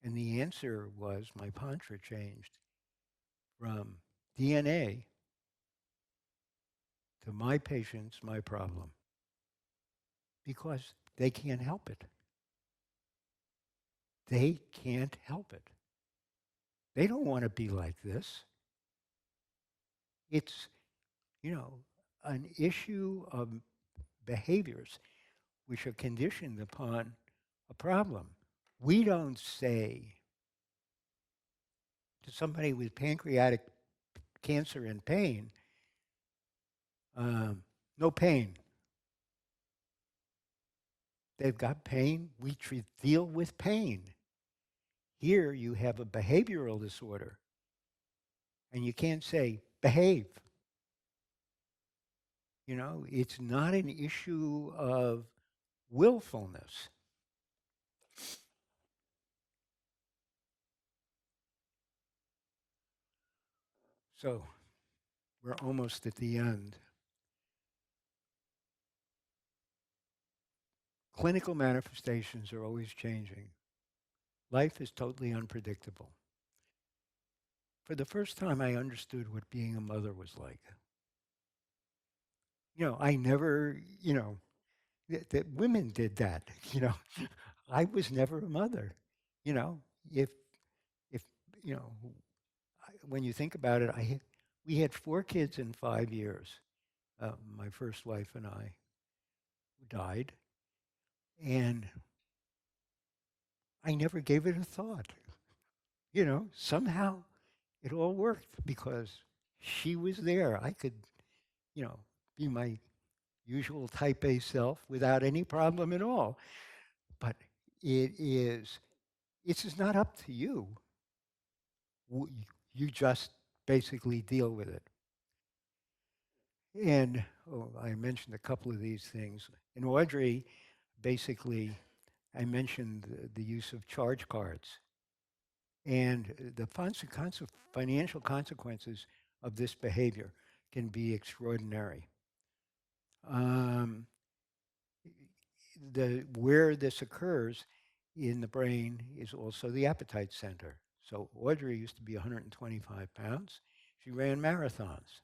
And the answer was my mantra changed from DNA to my patients, my problem, because they can't help it. They can't help it. They don't want to be like this. It's, an issue of behaviors which are conditioned upon a problem. We don't say to somebody with pancreatic cancer and pain, no pain. They've got pain. We deal with pain. Here you have a behavioral disorder, and you can't say, behave. It's not an issue of willfulness. So we're almost at the end. Clinical manifestations are always changing. Life is totally unpredictable. For the first time, I understood what being a mother was like. I never, that women did that. I was never a mother. You know, if if you know, when you think about it, we had 4 kids in 5 years. My first wife and I, who died, and I never gave it a thought. Somehow it all worked because she was there. I could, you know, be my usual type A self without any problem at all. But it is, it's just not up to you. You just basically deal with it. And I mentioned a couple of these things. In Audrey, basically, I mentioned the use of charge cards and the financial consequences of this behavior can be extraordinary. Um, where this occurs in the brain is also the appetite center. So Audrey used to be 125 pounds. She ran marathons.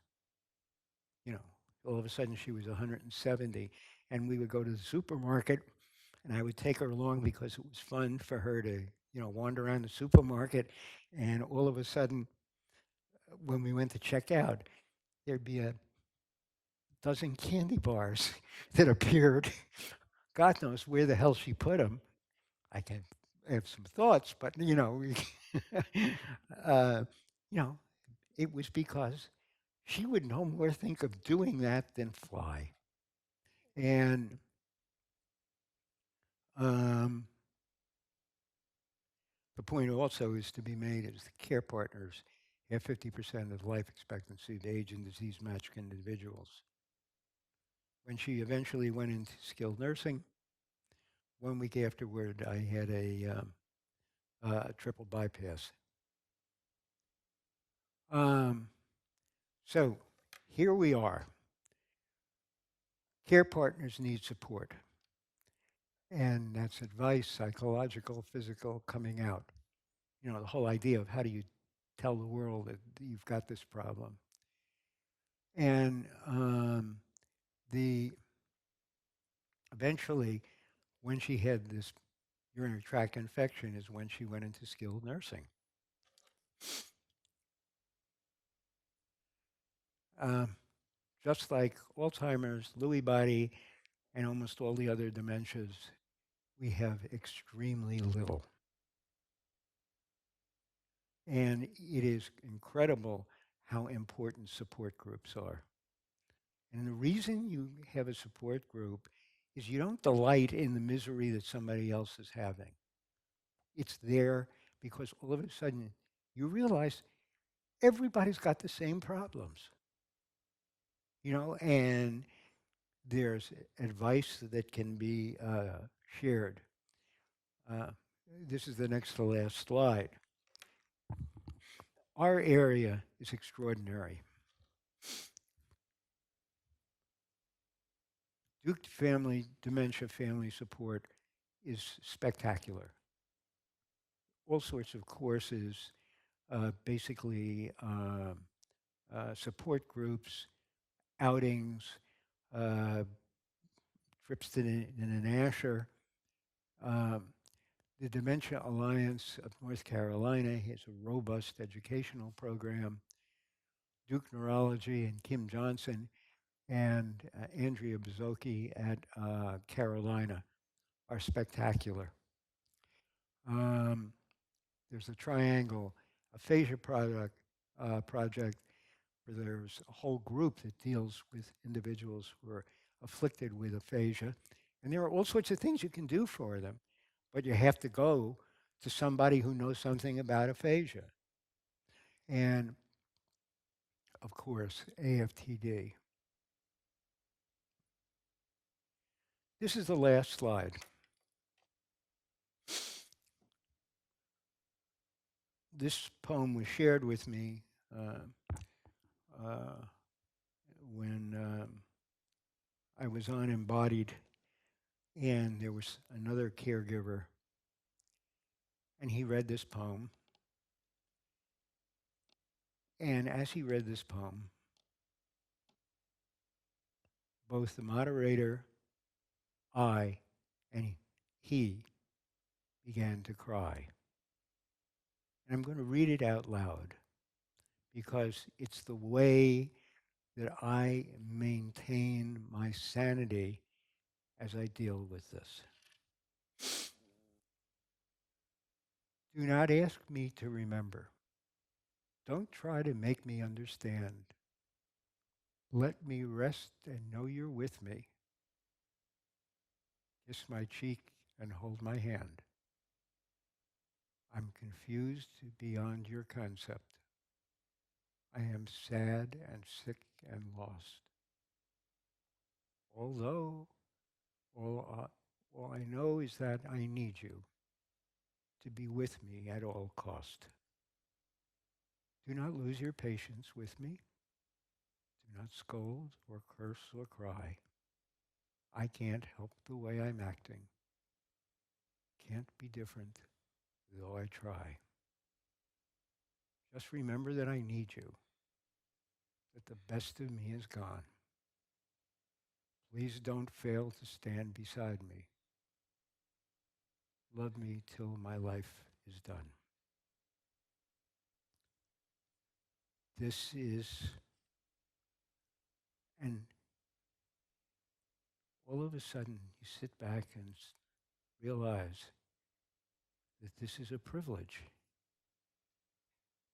You know, all of a sudden she was 170, and we would go to the supermarket, and I would take her along because it was fun for her to, wander around the supermarket, and all of a sudden, when we went to check out, there'd be a dozen candy bars that appeared. God knows where the hell she put them. I can have some thoughts, but uh, you know, it was because she would no more think of doing that than fly. And um, the point also is to be made is the care partners have 50% of life expectancy of age and disease matched individuals. When she eventually went into skilled nursing, 1 week afterward, I had a triple bypass. Um, So here we are. Care partners need support. And that's advice, psychological, physical, coming out. You know, the whole idea of how do you tell the world that you've got this problem. And the eventually, when she had this urinary tract infection, is when she went into skilled nursing. Um, just like Alzheimer's, Lewy body, and almost all the other dementias, we have extremely little. And it is incredible how important support groups are. And the reason you have a support group is you don't delight in the misery that somebody else is having. It's there because all of a sudden you realize everybody's got the same problems, you know, and there's advice that can be shared. Uh, this is the next to last slide. Our area is extraordinary. Duke family, dementia family support is spectacular. All sorts of courses, basically support groups, outings, uh, trips to the Nasher. Um, the Dementia Alliance of North Carolina has a robust educational program. Duke Neurology and Kim Johnson and Andrea Bazzoki at Carolina are spectacular. Um, there's a triangle, aphasia project where there's a whole group that deals with individuals who are afflicted with aphasia. And there are all sorts of things you can do for them, but you have to go to somebody who knows something about aphasia. And of course, AFTD. This is the last slide. This poem was shared with me uh, when I was on Embodied, and there was another caregiver, and he read this poem. And as he read this poem, both the moderator, I, and he began to cry. And I'm going to read it out loud because it's the way that I maintain my sanity as I deal with this. Do not ask me to remember. Don't try to make me understand. Let me rest and know you're with me. Kiss my cheek and hold my hand. I'm confused beyond your concept. I am sad and sick and lost. Although all I know is that I need you to be with me at all cost. Do not lose your patience with me. Do not scold or curse or cry. I can't help the way I'm acting. Can't be different, though I try. Just remember that I need you, that the best of me is gone. Please don't fail to stand beside me. Love me till my life is done. This is, and all of a sudden you sit back and realize that this is a privilege.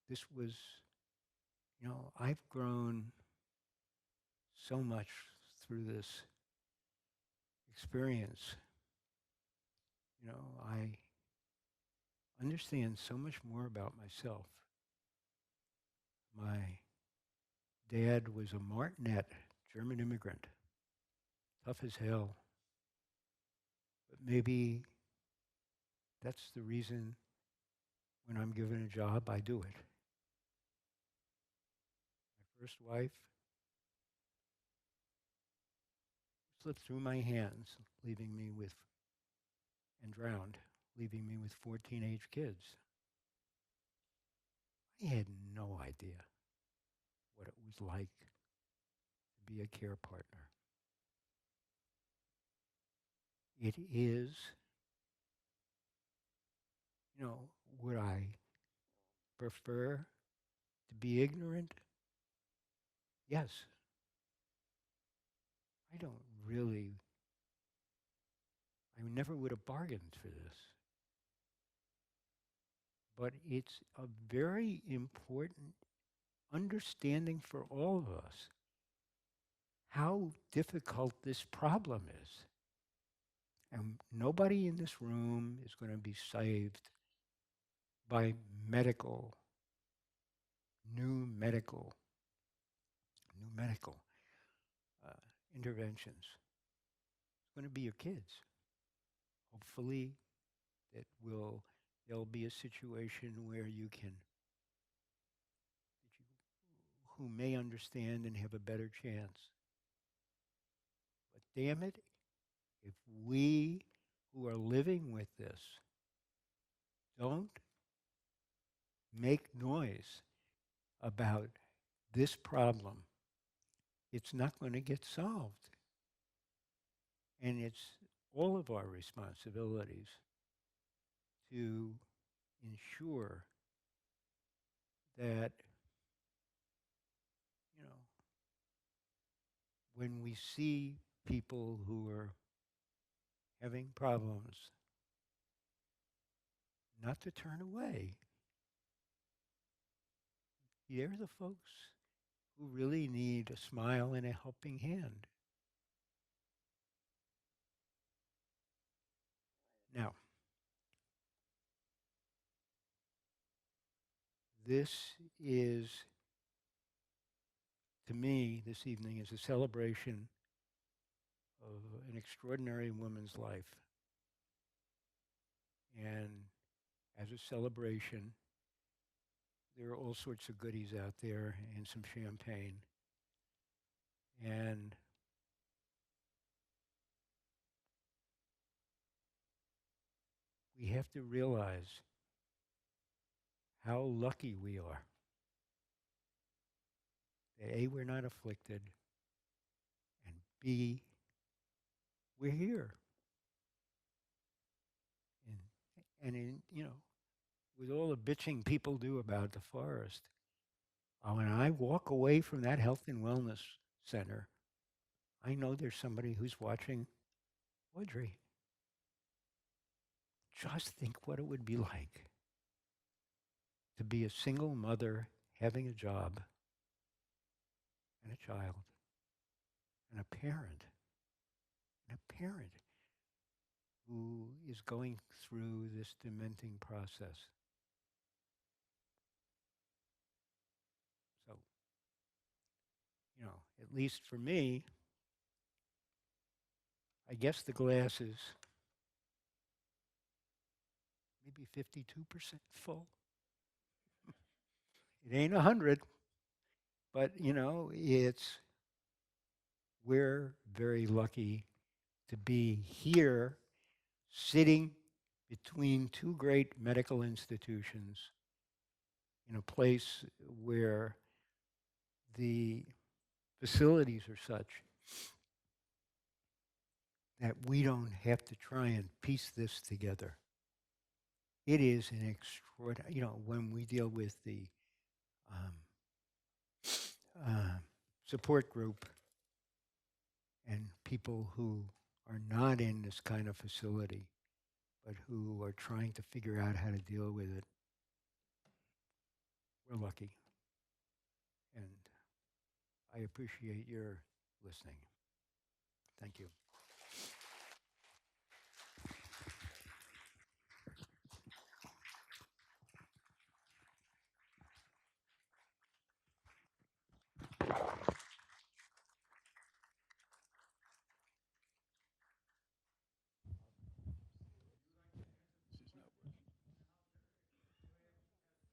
This was, you know, I've grown so much through this experience. You know, I understand so much more about myself. My dad was a martinet, German immigrant, tough as hell. But maybe that's the reason when I'm given a job, I do it. first wife slipped through my hands, leaving me with, and drowned, leaving me with 4 teenage kids. I had no idea what it was like to be a care partner. It is, would I prefer to be ignorant? Yes. I don't really, I never would have bargained for this. But it's a very important understanding for all of us how difficult this problem is. And nobody in this room is going to be saved by new medical uh, interventions. It's going to be your kids. Hopefully, there'll be a situation where who may understand and have a better chance. But damn it, if we who are living with this don't make noise about this problem, it's not going to get solved. And it's all of our responsibilities to ensure that, when we see people who are having problems, not to turn away. They're the folks who really need a smile and a helping hand. Now, this is, to me, this evening is a celebration of an extraordinary woman's life. And as a celebration, there are all sorts of goodies out there and some champagne. And we have to realize how lucky we are that A, we're not afflicted, and B, we're here. And with all the bitching people do about the forest, when I walk away from that health and wellness center, I know there's somebody who's watching Audrey. Just think what it would be like to be a single mother having a job and a child and a parent who is going through this dementing process. So, at least for me, I guess the glass is maybe 52% full. It ain't 100, but we're very lucky to be here sitting between 2 great medical institutions in a place where the facilities are such that we don't have to try and piece this together. It is an extraordinary, when we deal with the support group and people who are not in this kind of facility, but who are trying to figure out how to deal with it, we're lucky. And I appreciate your listening. Thank you.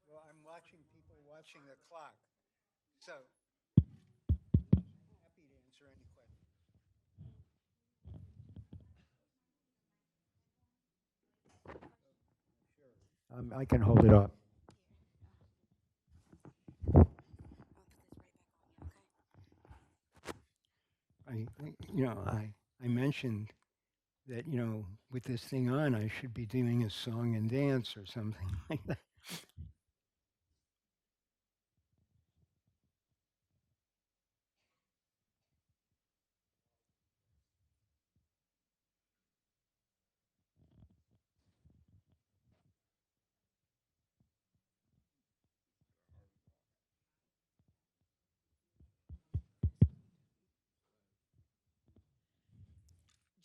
Well, I'm watching people watching the clock. So I can hold it up. I mentioned that, with this thing on, I should be doing a song and dance or something like that.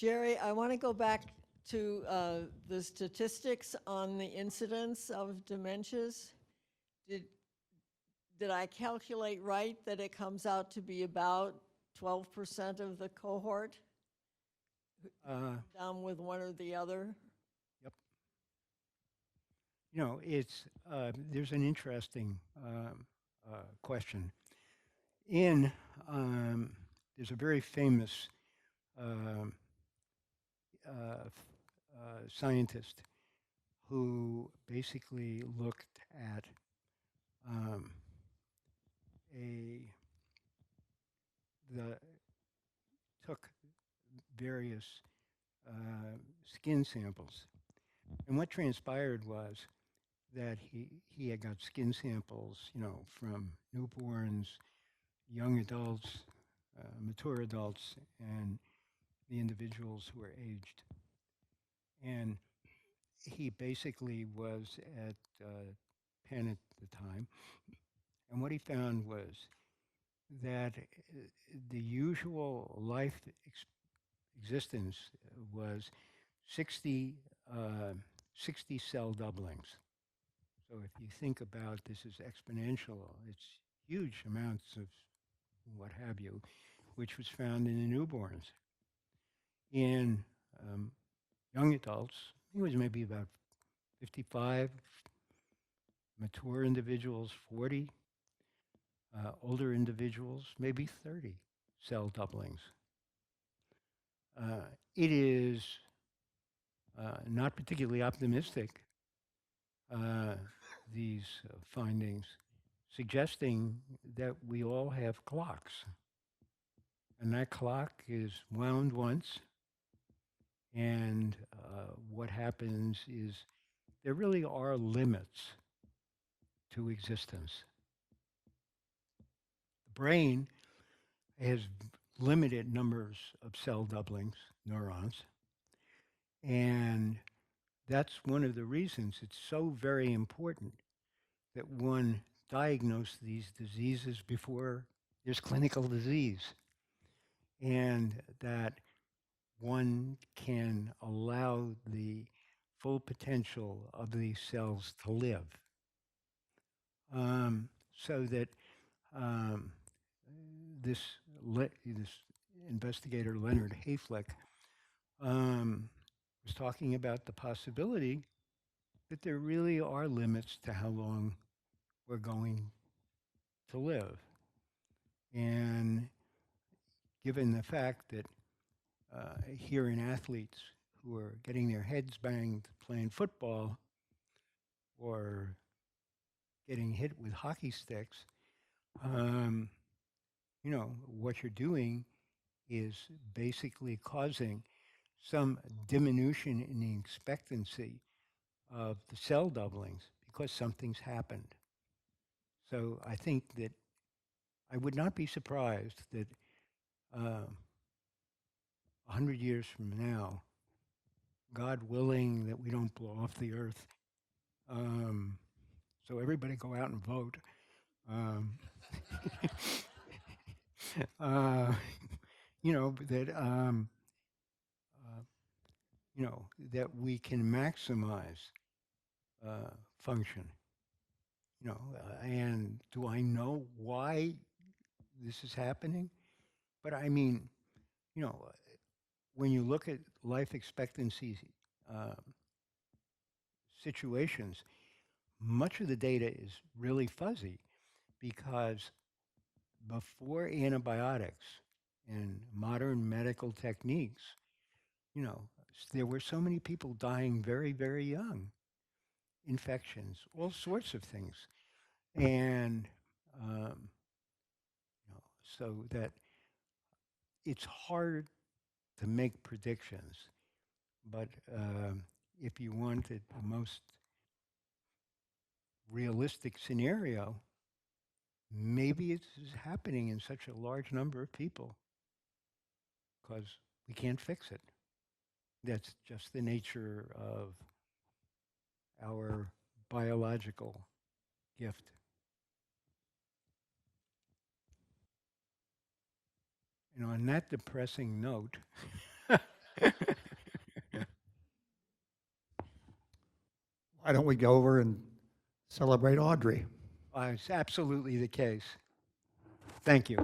Jerry, I want to go back to the statistics on the incidence of dementias. Did, did I calculate right that it comes out to be about 12% of the cohort down with one or the other? Yep. It's there's an interesting question. In There's a very famous um, scientist who basically looked at um, a the took various skin samples, and what transpired was that he had got skin samples, from newborns, young adults, mature adults, and the individuals who were aged. And he basically was at Penn at the time, and what he found was that the usual existence was 60, 60 cell doublings. So if you think about this as exponential, it's huge amounts of what have you, which was found in the newborns. In young adults, it was maybe about 55, mature individuals 40, older individuals maybe 30 cell doublings. It is not particularly optimistic, uh, these findings, suggesting that we all have clocks. And that clock is wound once, and what happens is there really are limits to existence. The brain has limited numbers of cell doublings, neurons, and that's one of the reasons it's so very important that one diagnose these diseases before there's clinical disease, and that one can allow the full potential of these cells to live. So that um, this investigator, Leonard Hayflick, was talking about the possibility that there really are limits to how long we're going to live. And given the fact that hearing athletes who are getting their heads banged playing football or getting hit with hockey sticks, um, what you're doing is basically causing some diminution in the expectancy of the cell doublings because something's happened. So I think that I would not be surprised that 100 years from now, God willing that we don't blow off the earth, so everybody go out and vote. Um, uh, that uh, that we can maximize function. And do I know why this is happening? But I mean, you know, when you look at life expectancy uh, situations, much of the data is really fuzzy because before antibiotics and modern medical techniques, there were so many people dying very, very young. infections, all sorts of things. And so that it's hard to make predictions. But if you wanted the most realistic scenario, maybe it's happening in such a large number of people because we can't fix it. That's just the nature of our biological gift. And on that depressing note, Why don't we go over and celebrate Audrey? it's absolutely the case. Thank you.